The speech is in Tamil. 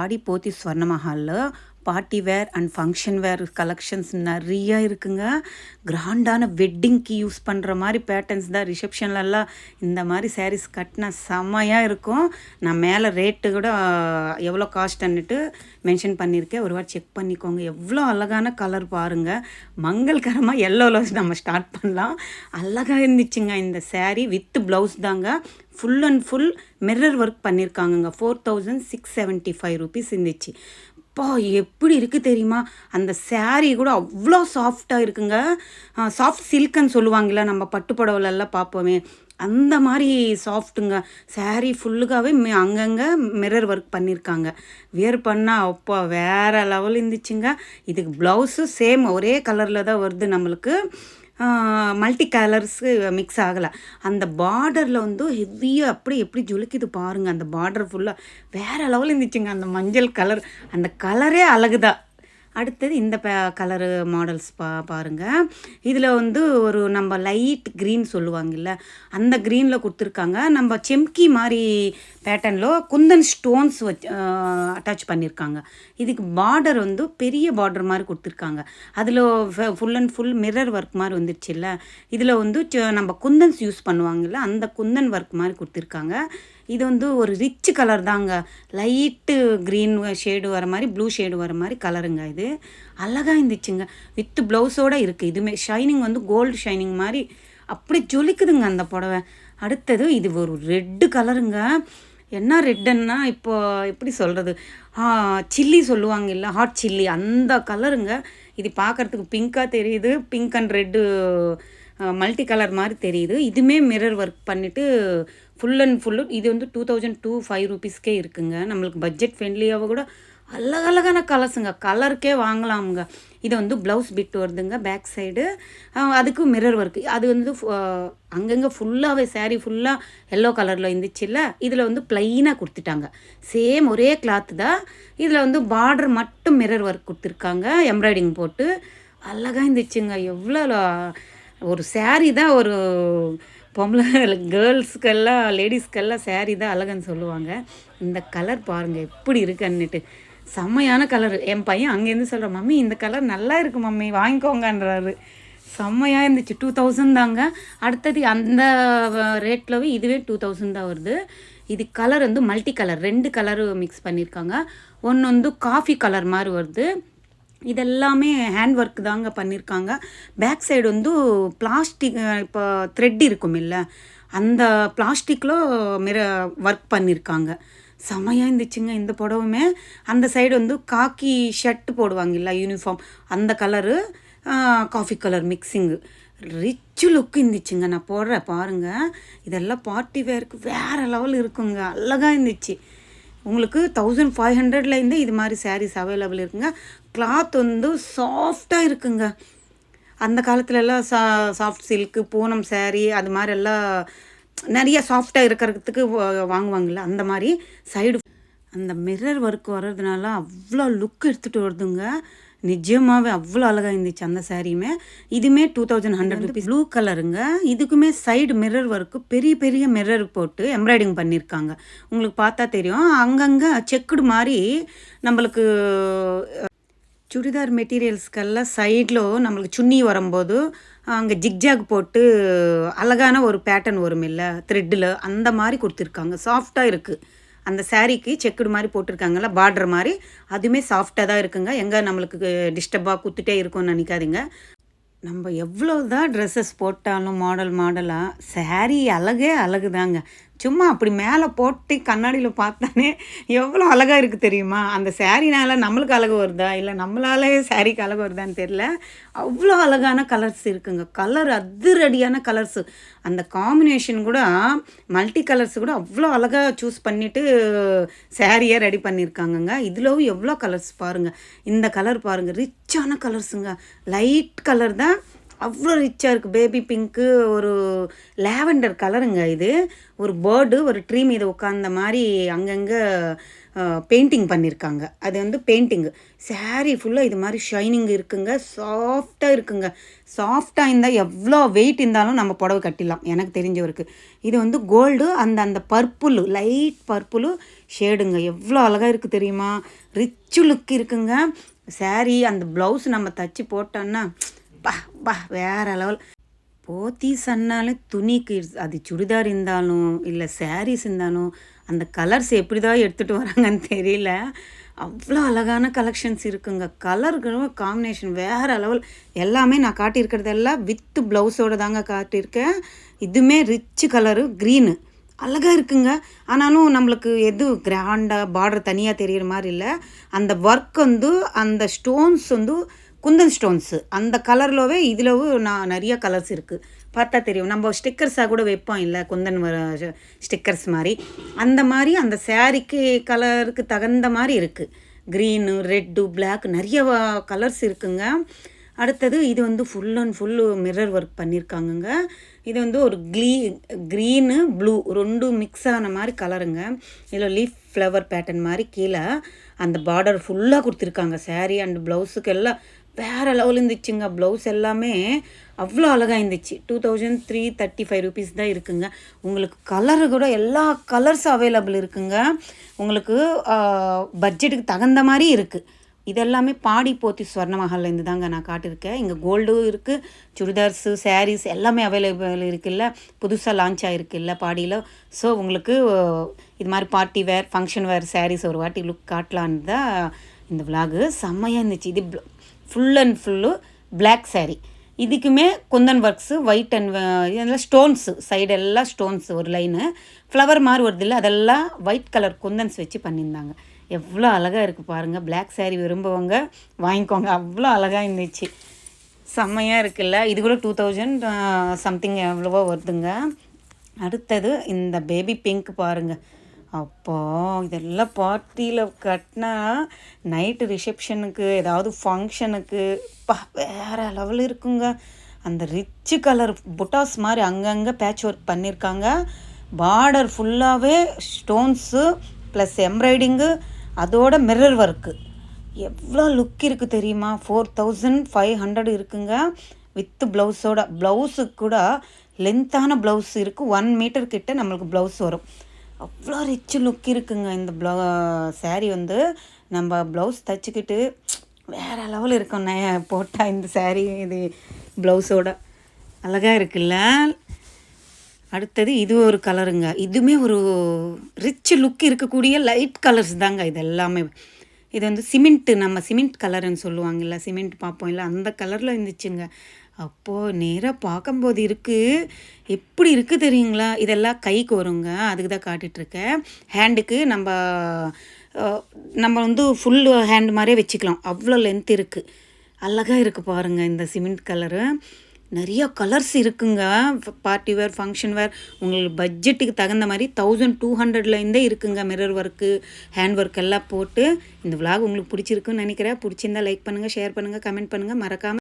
பாடி போத்தி ஸ்வர்ணமஹாலில் party wear and function wear collections நிறையா இருக்குங்க. கிராண்டான வெட்டிங்க்கு யூஸ் பண்ணுற மாதிரி பேட்டர்ன்ஸ் தான். ரிசப்ஷன்லலாம் இந்த மாதிரி சாரீஸ் கட்டினா செம்மையாக இருக்கும். நான் மேலே ரேட்டு கூட எவ்வளோ காஸ்ட்டுன்னுட்டு மென்ஷன் பண்ணியிருக்கேன். ஒரு வாட்டி செக் பண்ணிக்கோங்க. எவ்வளோ அழகான கலர் பாருங்கள். மங்கள்கரமாக எல்லோவில் நம்ம ஸ்டார்ட் பண்ணலாம். அழகாக இருந்துச்சுங்க இந்த சாரீ. வித் ப்ளவுஸ் தாங்க. Full and full mirror work பண்ணியிருக்காங்கங்க. 4675 ருபீஸ் இருந்துச்சு. அப்பா எப்படி இருக்குது தெரியுமா? அந்த சாரீ கூட அவ்வளோ சாஃப்டாக இருக்குங்க. சாஃப்ட் சில்க்குன்னு சொல்லுவாங்கள்ல, நம்ம பட்டு புடவைலெல்லாம் பார்ப்போமே, அந்த மாதிரி சாஃப்ட்டுங்க. சாரீ ஃபுல்லுக்காகவே அங்கங்கே மிரர் ஒர்க் பண்ணியிருக்காங்க. வியர் பண்ணால் அப்பா வேறு லெவல் இருந்துச்சுங்க. இதுக்கு ப்ளவுஸு சேம் ஒரே கலரில் தான் வருது நம்மளுக்கு. மல்டி கலர்ஸு மிக்ஸ் ஆகலை. அந்த பார்டரில் வந்து ஹெவியாக அப்படி எப்படி ஜொலிக்குது பாருங்கள். அந்த பார்டர் ஃபுல்லாக வேறு லெவலில் இருந்துச்சுங்க. அந்த மஞ்சள் கலர், அந்த கலரே அழகுதான். அடுத்தது இந்த கலரு மாடல்ஸ் பாருங்கள். இதில் வந்து ஒரு நம்ம லைட் க்ரீன் சொல்லுவாங்கல்ல, அந்த க்ரீனில் கொடுத்துருக்காங்க. நம்ம செம்கி மாதிரி பேட்டர்னில் குந்தன் ஸ்டோன்ஸ் வச்சு அட்டாச் பண்ணியிருக்காங்க. இதுக்கு பார்டர் வந்து பெரிய பார்டர் மாதிரி கொடுத்துருக்காங்க. அதில் full and full mirror work மாதிரி வந்துடுச்சுல்ல. இதில் வந்து நம்ம குந்தன்ஸ் யூஸ் பண்ணுவாங்கல்ல, அந்த குந்தன் ஒர்க் மாதிரி கொடுத்துருக்காங்க. இது வந்து ஒரு ரிச் கலர் தாங்க. லைட்டு க்ரீன் ஷேடு வர மாதிரி, ப்ளூ ஷேடு வர மாதிரி கலருங்க. இது அழகாக இருந்துச்சுங்க. வித் ப்ளவுஸோடு இருக்குது. இதுவுமே ஷைனிங் வந்து கோல்டு ஷைனிங் மாதிரி அப்படி ஜொலிக்குதுங்க அந்த புடவை. அடுத்தது இது ஒரு ரெட்டு கலருங்க. என்ன ரெட்டுன்னா, இப்போ எப்படி சொல்கிறது, சில்லி சொல்லுவாங்க இல்லை, ஹாட் சில்லி, அந்த கலருங்க. இது பார்க்குறதுக்கு பிங்காக தெரியுது. Pink and red multi colour மாதிரி தெரியுது. இதுவுமே மிரர் ஒர்க் பண்ணிவிட்டு ஃபுல் அண்ட் ஃபுல்லு. இது வந்து 2025 ருபீஸ்க்கே இருக்குங்க. நம்மளுக்கு பட்ஜெட் ஃப்ரெண்ட்லியாக கூட அழகழகான கலர்ஸுங்க. கலருக்கே வாங்கலாமுங்க. இது வந்து ப்ளவுஸ் பிட் வருதுங்க பேக் சைடு. அதுக்கு மிரர் ஒர்க்கு. அது வந்து அங்கங்கே ஃபுல்லாகவே சாரீ ஃபுல்லாக எல்லோ கலரில் இருந்துச்சுல்ல. இதில் வந்து ப்ளைனாக கொடுத்துட்டாங்க. சேம் ஒரே கிளாத்து தான். இதில் வந்து பார்டர் மட்டும் மிரர் ஒர்க் கொடுத்துருக்காங்க, எம்ப்ராய்டிங் போட்டு. அழகாக இருந்துச்சுங்க. எவ்வளோ ஒரு சாரீ தான், ஒரு பொம்பளை கேர்ள்ஸுக்கெல்லாம் லேடிஸ்க்கெல்லாம் சாரீ தான் அழகுன்னு சொல்லுவாங்க. இந்த கலர் பாருங்கள் எப்படி இருக்குன்னுட்டு. செம்மையான கலரு. என் பையன் அங்கேருந்து சொல்கிறான், மம்மி இந்த கலர் நல்லா இருக்குது மம்மி, வாங்கிக்கோங்கன்றாரு. செம்மையாக இருந்துச்சு. 2000 தாங்க. அடுத்தது அந்த ரேட்டில் இதுவே 2000 தான் வருது. இது கலர் வந்து மல்டி கலர், 2 கலரு மிக்ஸ் பண்ணியிருக்காங்க. ஒன்று வந்து காஃபி கலர் மாதிரி வருது. இதெல்லாமே ஹேண்ட் ஒர்க் தாங்க பண்ணியிருக்காங்க. பேக் சைடு வந்து பிளாஸ்டிக், இப்போ த்ரெட் இருக்கும் இல்லை, அந்த பிளாஸ்டிக்கில் ஒர்க் பண்ணியிருக்காங்க. செமையாக இருந்துச்சுங்க இந்த புடவுமே. அந்த சைடு வந்து காக்கி ஷர்ட்டு போடுவாங்க இல்லை, யூனிஃபார்ம், அந்த colour coffee colour mixing. Rich லுக்கு இருந்துச்சுங்க. நான் போடுறேன் பாருங்கள். இதெல்லாம் பார்ட்டி வேருக்கு வேறு லெவல் இருக்குங்க. அழகாக இருந்துச்சு. உங்களுக்கு 1500லேருந்து இது மாதிரி சாரீஸ் அவைலபிள் இருக்குங்க. கிளாத் வந்து சாஃப்டாக இருக்குங்க. அந்த காலத்துலலாம் சாஃப்ட் சில்க்கு, பூனம் சாரீ, அது மாதிரி எல்லாம் நிறைய சாஃப்டாக இருக்கிறதுக்கு வாங்குவாங்கள்ல, அந்த மாதிரி சைடு அந்த மிரர் ஒர்க் வர்றதுனால அவ்வளோ லுக் எடுத்துகிட்டு வருதுங்க. நிஜமாகவே அவ்வளோ அழகாக இருந்துச்சு அந்த சாரியுமே. இதுவுமே 2100 ருபீஸ். ப்ளூ கலருங்க. இதுக்குமே சைடு மிரர் ஒர்க்கு பெரிய பெரிய மிரர் போட்டு எம்ப்ராய்டிங் பண்ணியிருக்காங்க. உங்களுக்கு பார்த்தா தெரியும். அங்கங்கே செக்குடு மாதிரி நம்மளுக்கு சுடிதார் மெட்டீரியல்ஸ்க்கெல்லாம் சைடில் நம்மளுக்கு சுன்னி வரும்போது அங்கே ஜிக்ஜாக் போட்டு அழகான ஒரு பேட்டர்ன் வரும் இல்லை த்ரெட்டில், அந்த மாதிரி கொடுத்துருக்காங்க. சாஃப்டாக இருக்குது. அந்த சாரீக்கு செக்குடு மாதிரி போட்டிருக்காங்கல்ல, பார்டர் மாதிரி, அதுவுமே சாஃப்டாக தான் இருக்குங்க. எங்கே நம்மளுக்கு டிஸ்டர்பாக குத்துட்டே இருக்கும்னு நினைக்காதீங்க. நம்ம எவ்வளோ தான் ட்ரெஸ்ஸஸ் போட்டாலும் மாடலாக சாரீ அழகே அழகு தாங்க. சும்மா அப்படி மேலே போட்டு கண்ணாடியில் பார்த்தானே எவ்வளோ அழகாக இருக்குது தெரியுமா? அந்த சாரீனால நம்மளுக்கு அழகு வருதா இல்லை நம்மளாலே சாரீக்கு அழகு வருதான்னு தெரில. அவ்வளோ அழகான கலர்ஸ் இருக்குங்க. கலர் அதிரடியான கலர்ஸு. அந்த காம்பினேஷன் கூட மல்டி கலர்ஸ் கூட அவ்வளோ அழகாக சூஸ் பண்ணிவிட்டு சாரியை ரெடி பண்ணியிருக்காங்கங்க. இதில் எவ்வளோ கலர்ஸ் பாருங்கள். இந்த கலர் பாருங்கள், ரிச்சான கலர்ஸுங்க. லைட் கலர் தான், அவ்வளோ ரிச்சாக இருக்குது. பேபி பிங்க்கு, ஒரு லாவெண்டர் கலருங்க. இது ஒரு பேர்டு, ஒரு ட்ரீ மீது உட்காந்த மாதிரி அங்கங்கே பெயிண்டிங் பண்ணியிருக்காங்க. அது வந்து பெயிண்டிங்கு. சாரீ ஃபுல்லாக இது மாதிரி ஷைனிங் இருக்குங்க. சாஃப்டாக இருக்குங்க. சாஃப்டாக இருந்தால் எவ்வளோ வெயிட் இருந்தாலும் நம்ம புடவை கட்டிடலாம் எனக்கு தெரிஞ்சவருக்கு. இது வந்து கோல்டு அந்த அந்த பர்ப்புளு லைட் பர்ப்புளு ஷேடுங்க. எவ்வளோ அழகாக இருக்குது தெரியுமா? ரிச்சு லுக் இருக்குங்க. சாரீ அந்த ப்ளவுஸ் நம்ம தச்சு போட்டோன்னா பா பா வேறு லெவல். போத்தீஸ்னாலே துணிக்கு அது சுடிதார் இருந்தாலும் இல்லை சாரீஸ் இருந்தாலும் அந்த கலர்ஸ் எப்படி தான் எடுத்துகிட்டு வராங்கன்னு தெரியல. அவ்வளோ அழகான கலெக்ஷன்ஸ் இருக்குங்க. கலருக்கு காம்பினேஷன் வேறு லெவல். எல்லாமே நான் காட்டியிருக்கிறதெல்லாம் வித்து ப்ளவுஸோடு தாங்க காட்டியிருக்கேன். இதுவுமே ரிச்சு கலரு க்ரீனு அழகாக இருக்குங்க. ஆனாலும் நம்மளுக்கு எது கிராண்டாக பார்டர் தனியாக தெரிகிற மாதிரி இல்லை. அந்த ஒர்க் வந்து அந்த ஸ்டோன்ஸ் வந்து குந்தன் ஸ்டோன்ஸு அந்த கலர்லவே இதில் நான் நிறைய கலர்ஸ் இருக்குது. பார்த்தா தெரியும். நம்ம ஸ்டிக்கர்ஸாக கூட வைப்போம் இல்லை குந்தன் ஸ்டிக்கர்ஸ் மாதிரி. அந்த மாதிரி அந்த சாரீக்கு கலருக்கு தகுந்த மாதிரி இருக்குது. க்ரீனு ரெட்டு பிளாக் நிறைய கலர்ஸ் இருக்குங்க. அடுத்தது இது வந்து full and full mirror work பண்ணியிருக்காங்கங்க. இது வந்து ஒரு க்ரீனு ப்ளூ ரெண்டும் மிக்ஸ் ஆன மாதிரி கலருங்க. இதில் லீஃப் ஃப்ளவர் பேட்டர்ன் மாதிரி கீழே அந்த பார்டர் ஃபுல்லாக கொடுத்துருக்காங்க. சாரீ அண்ட் ப்ளவுஸுக்கு எல்லாம் வேறு லெவல் இருந்துச்சுங்க. ப்ளவுஸ் எல்லாமே அவ்வளோ அழகாக இருந்துச்சு. 2335 ருபீஸ் தான் இருக்குங்க. உங்களுக்கு கலரு கூட எல்லா கலர்ஸும் அவைலபிள் இருக்குங்க. உங்களுக்கு பட்ஜெட்டுக்கு தகுந்த மாதிரி இருக்குது. இதெல்லாமே பாடி போத்தி ஸ்வர்ணமஹால்லேருந்து தாங்க நான் காட்டியிருக்கேன். இங்கே கோல்டும் இருக்குது, சுடிதார்ஸு சாரீஸ் எல்லாமே அவைலபிள் இருக்குல்ல. புதுசாக லான்ச் ஆகிருக்குல்ல பாடியில். ஸோ உங்களுக்கு இது மாதிரி party wear function wear saris ஒரு வாட்டி லுக் காட்டலான்னு தான் இந்த விலாகு. செம்மையாக இருந்துச்சு. இது full and full black sari. இதுக்குமே குந்தன் ஒர்க்ஸு ஒயிட் அண்ட் இதெல்லாம் ஸ்டோன்ஸு சைடெல்லாம் ஸ்டோன்ஸு ஒரு லைனு ஃப்ளவர் மாதிரி வருது இல்லை, அதெல்லாம் ஒயிட் கலர் குந்தன்ஸ் வச்சு பண்ணியிருந்தாங்க. எவ்வளோ அழகாக இருக்குது பாருங்கள். பிளாக் சாரீ விரும்புவங்க வாங்கிக்கோங்க. அவ்வளோ அழகாக இருந்துச்சு. செம்மையாக இருக்குல்ல. இது கூட 2000 சம்திங் எவ்வளவோ வருதுங்க. அடுத்தது இந்த பேபி பிங்க் பாருங்கள். அப்போ இதெல்லாம் பார்ட்டியில் கட்டினா நைட்டு ரிசப்ஷனுக்கு ஏதாவது ஃபங்க்ஷனுக்கு வேறு லெவல் இருக்குங்க. அந்த ரிச்சு கலர் புட்டாஸ் மாதிரி அங்கங்கே பேட்ச் ஒர்க் பண்ணியிருக்காங்க. பார்டர் ஃபுல்லாகவே ஸ்டோன்ஸு ப்ளஸ் எம்ப்ராய்டிங்கு அதோட மிரர் ஒர்க்கு. எவ்வளோ லுக் இருக்குது தெரியுமா? 4500 இருக்குங்க வித்து ப்ளவுஸோட. ப்ளவுஸுக்கு கூட லென்த்தான ப்ளவுஸ் இருக்குது. 1 மீட்டர் கிட்ட நம்மளுக்கு ப்ளவுஸ் வரும். அவ்வளோ ரிச்சு லுக் இருக்குங்க. இந்த சாரீ வந்து நம்ம ப்ளவுஸ் தைச்சிக்கிட்டு வேறு லெவல் இருக்கும் போட்டால் இந்த சாரீ இது ப்ளவுஸோட அழகாக இருக்குல்ல. அடுத்தது இது ஒரு கலருங்க. இதுவுமே ஒரு ரிச் லுக் இருக்கக்கூடிய லைட் கலர்ஸ் தாங்க இது எல்லாமே. இது வந்து சிமெண்ட்டு நம்ம சிமெண்ட் கலருன்னு சொல்லுவாங்கள்ல, சிமெண்ட் பார்ப்போம் இல்லை, அந்த கலரில் இருந்துச்சுங்க. அப்போது நேராக பார்க்கும்போது இருக்குது எப்படி இருக்குது தெரியுங்களா? இதெல்லாம் கைக்கு வருங்க, அதுக்கு தான் காட்டிகிட்ருக்கேன். ஹேண்டுக்கு நம்ம வந்து ஃபுல் ஹேண்ட் மாதிரியே வச்சுக்கலாம். அவ்வளோ லென்த் இருக்குது. அழகாக இருக்குது பாருங்கள் இந்த சிமெண்ட் கலரு. நிறையா கலர்ஸ் இருக்குங்க. பார்ட்டி வேர் ஃபங்க்ஷன் வேர் உங்களுக்கு பட்ஜெட்டுக்கு தகுந்த மாதிரி 1200லேருந்தே இருக்குங்க. மிரர் ஒர்க்கு ஹேண்ட் ஒர்க் எல்லாம் போட்டு. இந்த விலாக் உங்களுக்கு பிடிச்சிருக்குன்னு நினைக்கிறேன். பிடிச்சிருந்தா லைக் பண்ணுங்கள், ஷேர் பண்ணுங்கள், கமெண்ட் பண்ணுங்கள். மறக்காமல்